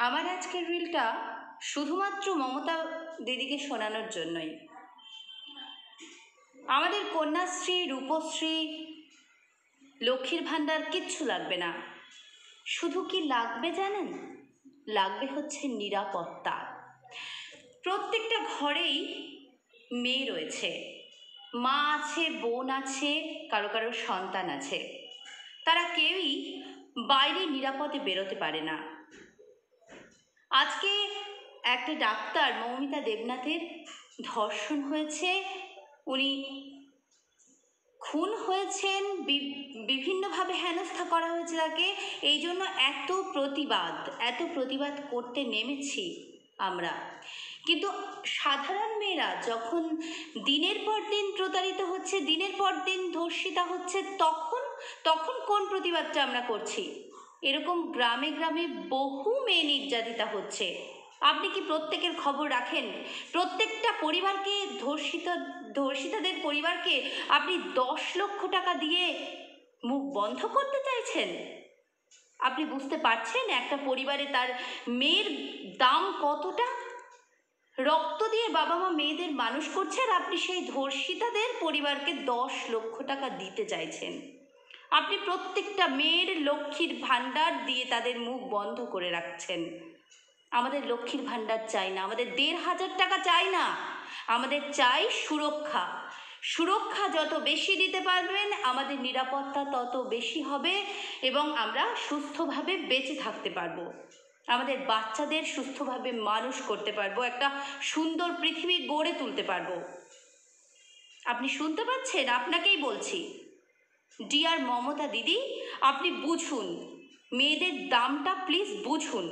আমার আজকের রিলটা শুধুমাত্র মমতা দিদিকে শোনানোর জন্যই। আমাদের কন্যাশ্রী, রূপশ্রী, লক্ষ্মীর ভাণ্ডার কিচ্ছু লাগবে না। শুধু কি লাগবে জানেন? লাগবে হচ্ছে নিরাপত্তা। প্রত্যেকটা ঘরেই মেয়ে রয়েছে, মা আছে, বোন আছে, কারো কারো সন্তান আছে। তারা কেউই বাইরে নিরাপদে বেরোতে পারে না। আজকে একটা ডাক্তার মৌমিতা দেবনাথের ধর্ষণ হয়েছে, উনি খুন হয়েছেন, বিভিন্নভাবে হেনস্থা করা হয়েছে তাকে। এই জন্য এত প্রতিবাদ করতে নেমেছি আমরা। কিন্তু সাধারণ মেয়েরা যখন দিনের পর দিন প্রতারিত হচ্ছে, দিনের পর দিন ধর্ষিতা হচ্ছে, তখন কোন প্রতিবাদটা আমরা করছি? এরকম গ্রামে গ্রামে বহু মেয়ে নির্যাতিতা হচ্ছে। আপনি কি প্রত্যেকের খবর রাখেন? প্রত্যেকটা পরিবারকে, ধর্ষিতাদের পরিবারকে আপনি 10 লক্ষ টাকা দিয়ে মুখ বন্ধ করতে চাইছেন? আপনি বুঝতে পারছেন একটা পরিবারে তার মেয়ের দাম কতটা? রক্ত দিয়ে বাবা মা মেয়েদের মানুষ করছে, আর আপনি সেই ধর্ষিতাদের পরিবারকে 10 লক্ষ টাকা দিতে চাইছেন। আপনি প্রত্যেকটা মেয়ের লক্ষ্মীর ভাণ্ডার দিয়ে তাদের মুখ বন্ধ করে রাখছেন। আমাদের লক্ষ্মীর ভাণ্ডার চাই না, আমাদের 1,500 টাকা চাই না, আমাদের চাই সুরক্ষা। সুরক্ষা যত বেশি দিতে পারবেন আমাদের নিরাপত্তা তত বেশি হবে এবং আমরা সুস্থভাবে বেঁচে থাকতে পারবো, আমাদের বাচ্চাদের সুস্থভাবে মানুষ করতে পারবো, একটা সুন্দর পৃথিবী গড়ে তুলতে পারবো। আপনি শুনতে পাচ্ছেন? আপনাকেই বলছি, ডিয়ার মমতা দিদি, আপনি বুঝুন, মেয়েদের দামটা প্লিজ বুঝুন।